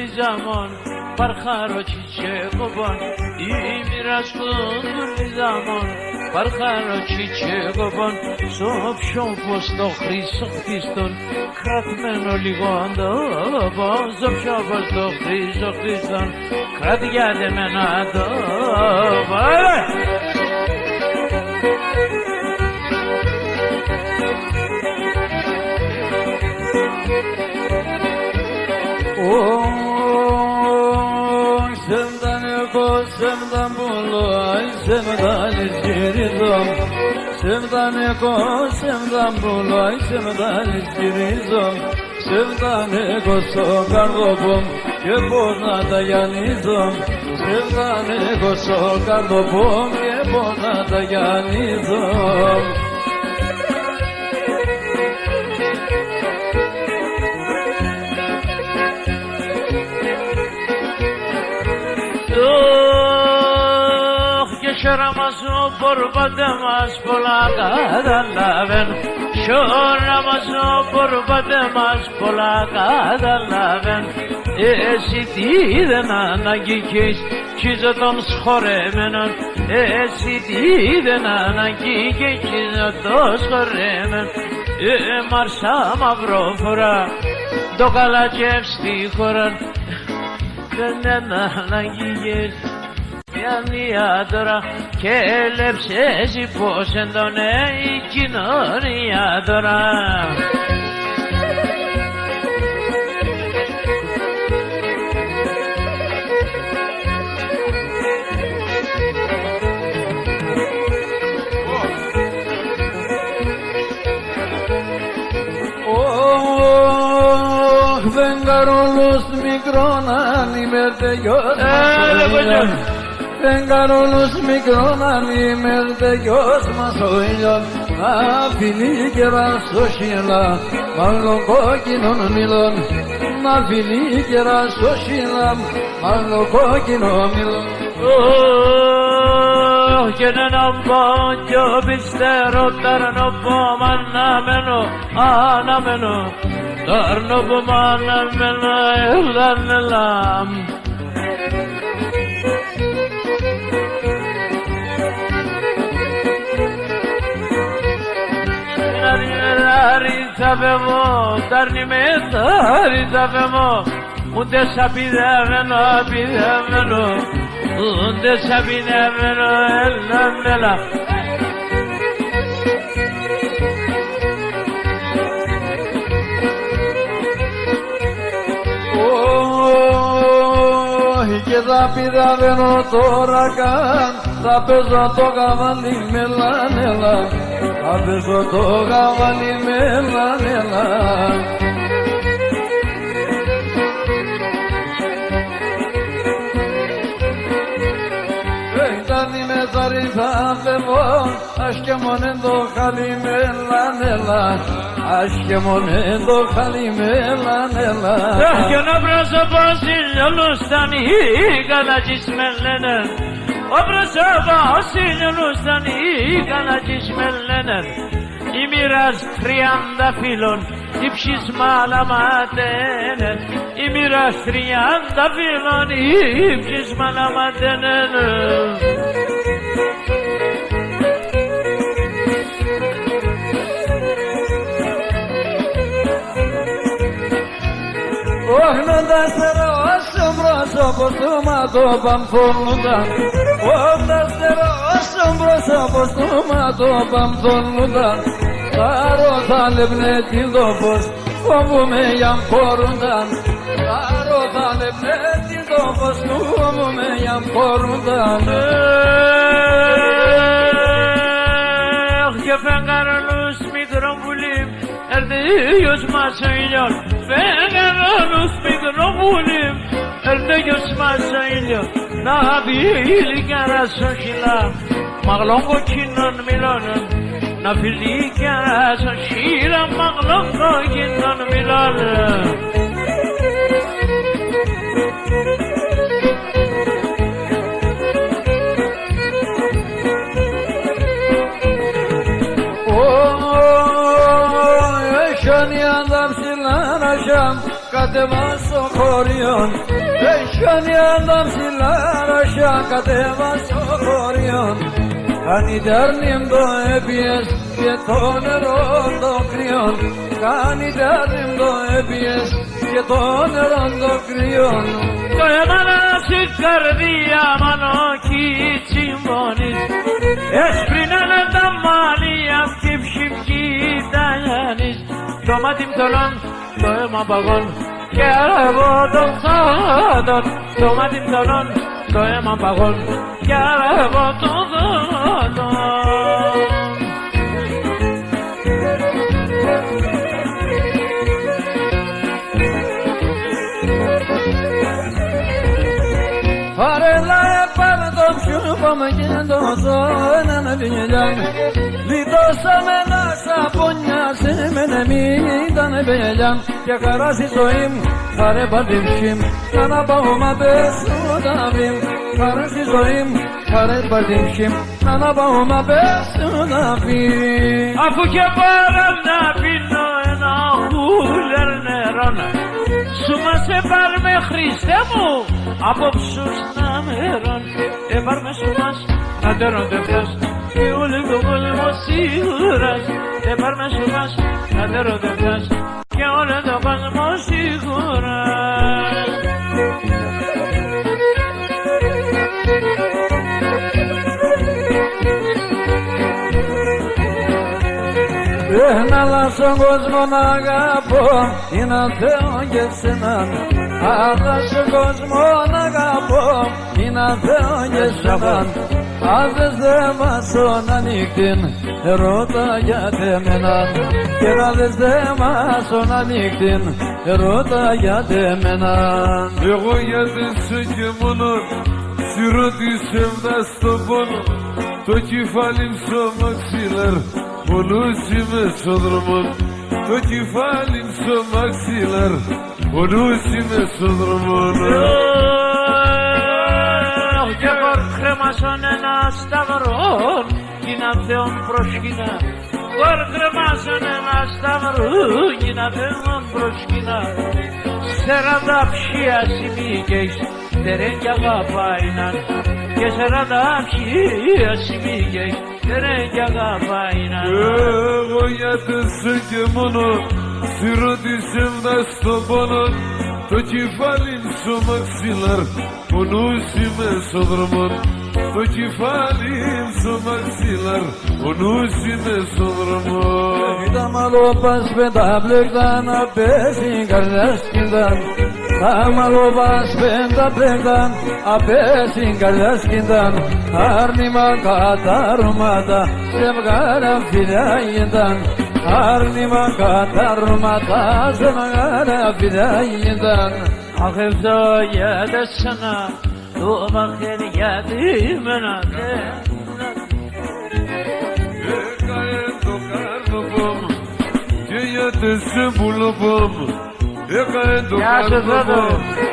zaman Parxaro çiçeğoban İmiraz kundurli zaman Parxaro çiçeğoban Sop şopos do Christoktiston Kratmeno ligondo Sop şopos do Christoktiston Krat geldi menado Sevdan bulay, sevdan istirizom. Sevdan eko, sevdan bulay, sevdan istirizom. Sevdan eko sokar dobum, yepona dayanizom. Sevdan eko sokar dobum, yepona dayanizom. Şoramazu burbademas polakadan Şoramazu burbademas polakadan Esitiden anagikis Çizadon schoremenon Esitiden anagikis Çizadon schoremen Marsam avrofora Dogalacevsti koran Dönen anagikis Yanıyadora kelepçesi posendone ikinoniyadora Oh, vengarolos migronan imerde gözüm Vengarolos migronan imerde gözma soylon Nafili gera soşila Malon kokinon milon Nafili gera soşila Malon kokinon milon Oh, genen abba Jobistero tarnobo manameno Anameno Tarnobo manameno Evlanelam Rizabemo, tarnimeta, rizabemo, unde sabidemeno, abidemeno, unde sabidemeno, elnamela. Oh, que rapidameno torakan, tapezo tocavali melanela. Adesso tocca di mela nela Ehi me sarisa avevo Aşkemonendo kalimela nela Aşkemonendo kalimela nela Gönü brazo basil yolustani Gala cismellenen Obrasa basil yolustani Gala cismellenen İmiraz triyanda filon İpşiz malamadenen İmiraz triyanda filon İpşiz malamadenen Oh, non da sera assombroso postumato pamfoludan Oh, da sera assombroso postumato pamfoludan Saro talebne dildopos Komume yan korundan Saro talebne dildopos Komume yan korundan Gefengarolus mikrobulim Erde yüzma söylüyor Fengarolus mikrobulim Erde yüzma söylüyor Nabili gara soşila Maglongo kinon milonon Nabili gara soşila Maglongo kinon milonon κατεβάσω χωριών. Έχει adam silar aşağı κατεβάσω χωριών. Κάνει τέρνιμ το έπιες και το νερό το κρυόν. Κάνει τέρνιμ το έπιες και το νερό το κρυόν. Το έμανα στην καρδία μάνο κι τσιμπώνεις. Έσπρινανε τα μάλια και ψυχή τα λιάνεις. Το μάτι μτολών, το αίμα παγών και αραβώ των θάτων. Το μάτι μτολών, το αίμα παγών και αραβώ των θάτων. Παρέλα επάνω το ψούπαμε και το έναν βιλιάν. Λιτώσαμε να σαπονιάσουμε μην ήταν βιλιάν. Και χαρά στη ζωή μου χαρέ παρτιμψήμ. Να πάω μα πέσω τα βήμ. Χαρά στη ζωή μου χαρέ παρτιμψήμ. Να πάω μα πέσω τα βήμ. Αφού και πάρα να πίνω ένα ούλερ νερόνα. Σου μας επάρμε Χριστέ μου απόψους να μερών. Επάρμε σου μας να τέρονται πες και όλο το κόσμο σίγουρας. Επάρμε σου μας να τέρονται πες και όλο το κόσμο σίγουρας. Δεν αλλάζω κόσμο να αγαπώ, είναι Θεό και σέναν. Αλλάζω κόσμο να αγαπώ, είναι Θεό και σέναν. Αν δεν βάσω να νύχτην, ρώτα γιατί εμέναν. Και να δεν βάσω να νύχτην, ρώτα γιατί εμέναν. Εγώ γιατί σε και μόνο, στη ρώτησε φτά στον πόνο. Το κεφάλι μου στο μαξίλαρ, πονούς είμαι στον δρόμο. Το κεφάλι μου στο μαξίλαρ, πονούς είμαι στον δρόμο. Και κορκρέμασον ένα σταυρόν κι να Θεόν προσκυνά. Κορκρέμασον ένα σταυρόν κι να Θεόν προσκυνά. Σεράντα ψία σημίγες τερέγγια αγαπάιναν. Και σεράντα ψία σημίγες τερέγγια αγαπάιναν. Εγώ γιατί σε και μόνο, στη ρώτησε φτά στον πόνο. Το κεφάλι μου στο μαξίλαρ, πονούς είμαι στον δρόμο. Το κεφάλι μου στο μαξίλαρ, πονούς είμαι στον δρόμο. Τα μαλόπας πεντάπλεκτα να πέσει καρδιάς κινταν. Τα μαλόπας πεντάπλεκτα να πέσει καρδιάς κινταν. Άρνημα κατάρματα σε βγάρα φιλιά ήταν. Άρνημα κατάρματα σε βγάρα φιλιά ήταν. Αχ εδώ γιατί σένα το μαχαίρι γιατί μένα. Έκαε το κάρνοπο μου και γιατί σε πουλοπό μου. Έκαε το Γεια σου κάρνοπο Θόδωρο. μου.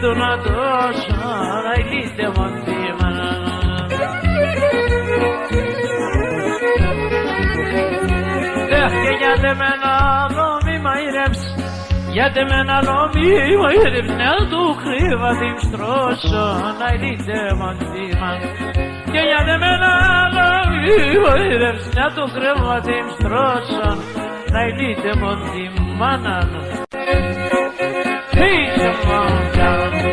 το να δώσω να ηλίτε μοντήμανα. Και γιατί με ένα άλλο μη μαϊρεύς, γιατί με ένα άλλο μη μαϊρεύς, να του κρύβα την στρώσω να ηλίτε μοντήμανα. Και γιατί με ένα άλλο μη μαϊρεύς, να του κρύβα την στρώσω να ηλίτε μοντήμανα. Peace among them.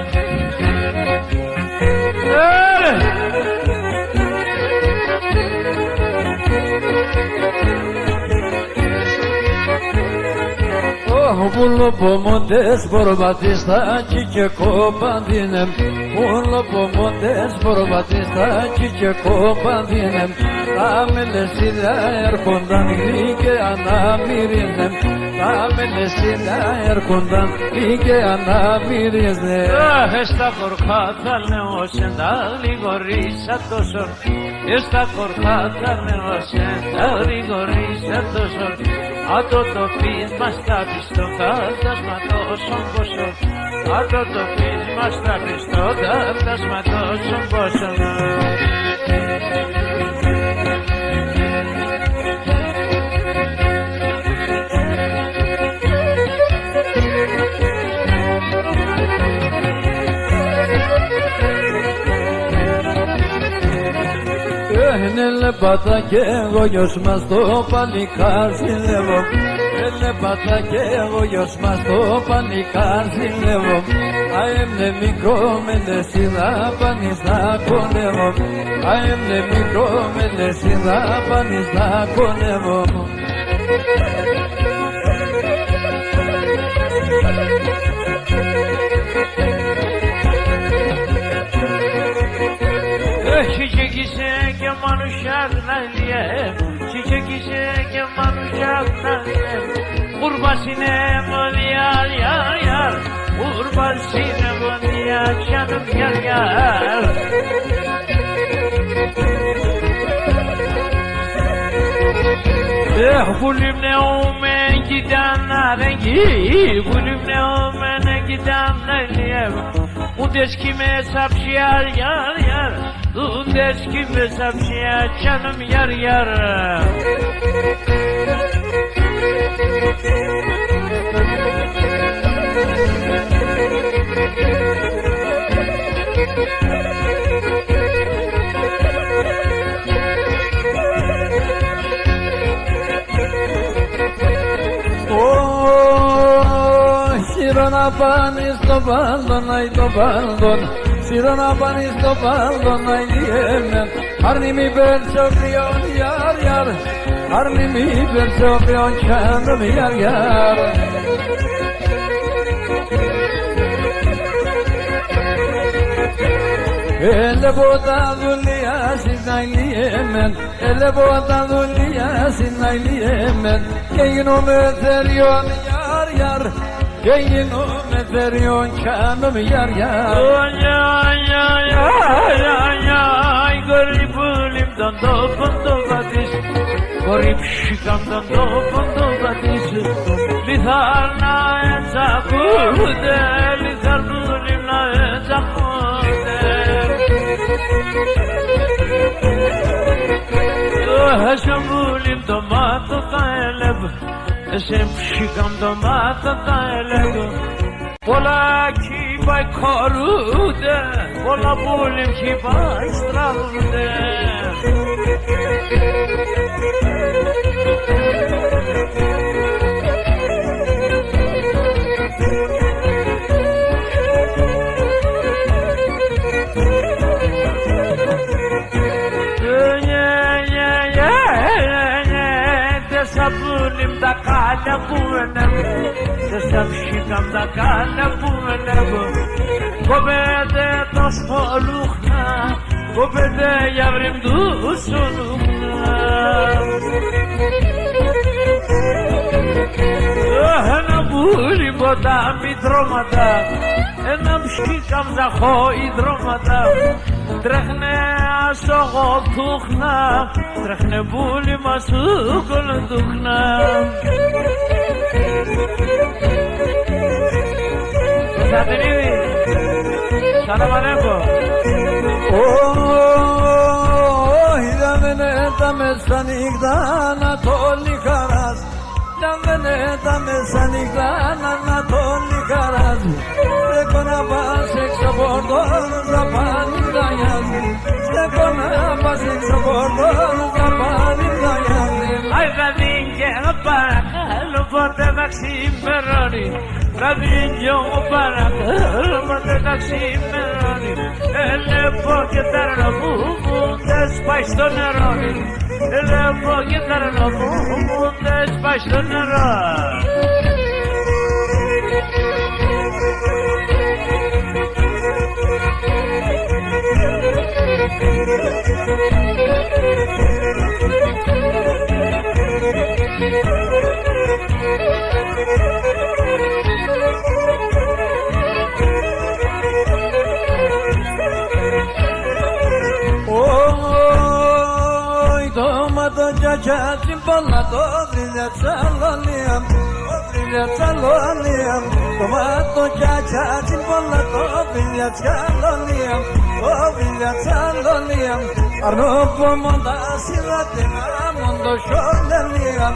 Bullo pomotes borbatista çiçe kopandinem Bullo pomotes borbatista çiçe kopandinem Amele sida erkondan ike anamirinem Amele sida erkondan ike anamirinem Esta korkata ne olsen dali gorisa tosor Esta korkata ne olsen dali gorisa tosor Ato to pisma sta pisto kaltas matoson bosor Ato to pisma sta pisto kaltas matoson bosor Nelle pata che voglio smasto panicar sin levo Nelle pata che voglio smasto panicar sin levo Aem ne mikro mendesina panista con levo Aem ne mikro mendesina panista con levo Çiçek ise keman uşakla liye Çiçek ise keman uşakla liye Kurbasine mol yar yar yar Kurbasine mol yar canım yar yar Gülümle omen gidenler rengi Gülümle omen gidenler liye Bu deş kime sapşiyar yar yar Bu deş kime sapşiyar canım yar yar Sirona panis to baldon, ay to baldon Sirona panis to baldon, ay diemen Harni mi verso prion, yar yar Harni mi verso prion, canım yar yar Ele bota dunya sinayliyemen Ele bota dunya sinayliyemen Yeyno meteriyon yar yar Yeyno meteriyon canım yar yar Ay ay ay ay ay ay Garip elimden dokundu badis Garip şikamdan dokundu badis Lidarna enzakude Lidar bulimna enzakude Hashem bulim domato kaeleb Hashem shikam domato kaeleb Vola ki bay karude Vola bulim ki bay strahude Bulim da kana buenem Desam shikam da kana buenem Gobede tos polukhna Gobede yavrim dusulukhna Hana bulim boda midromada Enam shikam da kho idromada Drachne asogol tukhna Drachne bulim asugol tukhna Salam alaikum Oh, hidamene tamesanigdana toli karas Hidamene tamesanigdana toli karas Rekona basek sabordon zapani dayan Rekona basek sabordon zapani dayan Ay radinge para Luporde Maxim Meroni Radinge para Luporde Maxim Meroni Elle poche tarano Mundes pasto neroni Elle poche tarano Mundes pasto neroni το κιακιάτσι πολλά το βρίλια τσαλονίαμ, το βρίλια τσαλονίαμ. Το κιακιάτσι πολλά το βρίλια τσαλονίαμ, το βρίλια τσαλονίαμ. Αρνόπο μόντα σιλάτινα, μόντο σιονέλιαμ,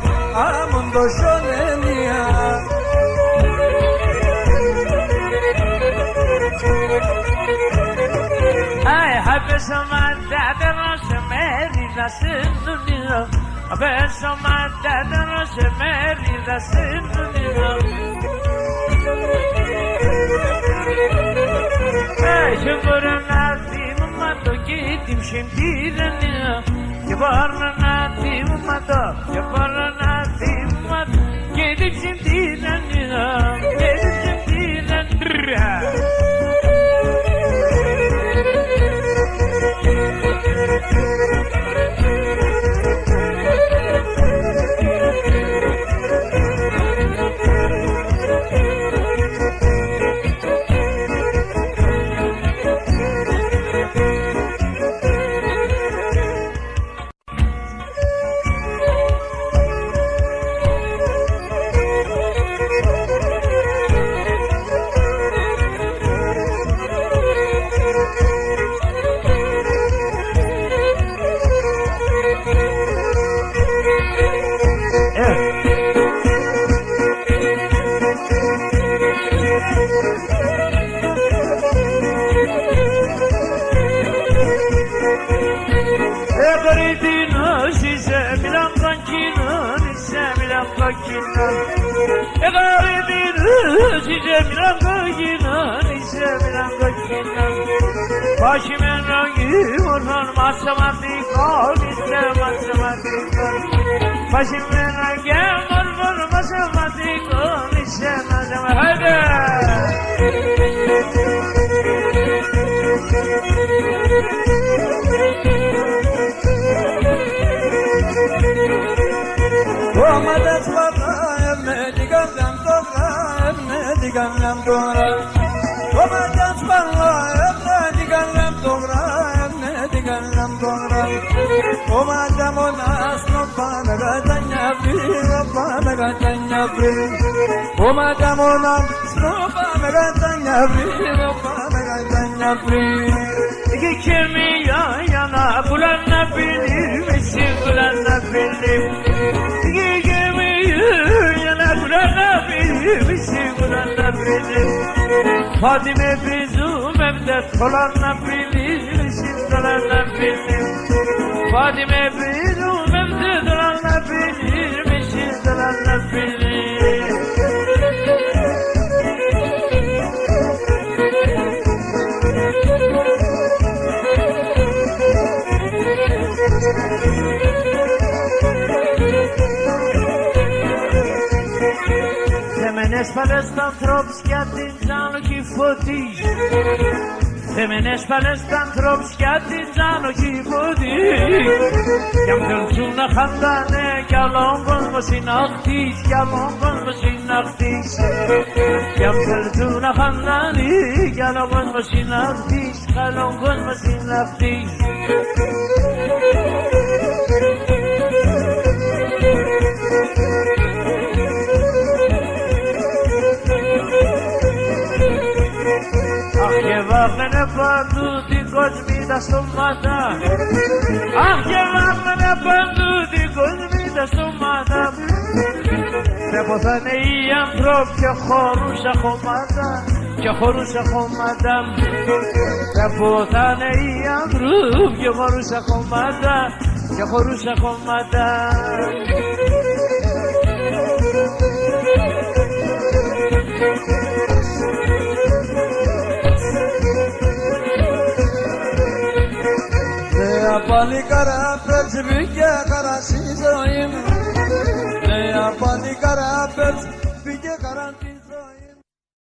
μόντο σιονέλιαμ. Abesso mandata non si merita sintonio. Abesso mandata non si merita sintonio. Şükür nadim mato gittim şimdilenio. Yaparla nadim mato, yaparla nadim mato. Gittim şimdilenio, gittim şimdilenio. Başımın rengi orhan matematikal istem matematikal. Başımın rengi orhan matematikal istem matematikal. Romadas vata emne diganlam togra, emne diganlam togra. Romadas vata emne diganlam togra, emne diganlam togra. Romadamona snopana gatanya pri, snopana gatanya pri. Romadamona snopana gatanya pri, snopana gatanya pri. İki kemi yan yana kullanabilir misin kullanabilir? İki kemi yan yana kullanabilir misin kullanabilir? Fatime bizim evde dolanabilir misin dolanabilir? Fatime bizim evde dolanabilir misin dolanabilir? Έσπαλες τ' ανθρώπους για την τζάνοχη φωτής. Έμενες πάλες τ' ανθρώπους για την τζάνοχη φωτής. Κι αν θέλουν να χαντάνε κι άλλον κόσμο συναχτής, κι άλλον κόσμο συναχτής. Κι αν θέλουν να χαντάνε κι άλλον κόσμο συναχτής, κι άλλον κόσμο συναχτής. Και βάμενε παντού την κοσμίδα στομάτα. Αχ, και βάμενε παντού την κοσμίδα στομάτα. Βλέπω θα είναι οι ανθρώποι και χωρούσα χωμάτα, και χωρούσα χωμάτα. Βλέπω θα είναι οι ανθρώποι και χωρούσα χωμάτα, και χωρούσα χωμάτα. Πάλι καρά πήγε καρά στη ζωή μου. Πάλι καρά πήγε καρά στη ζωή μου.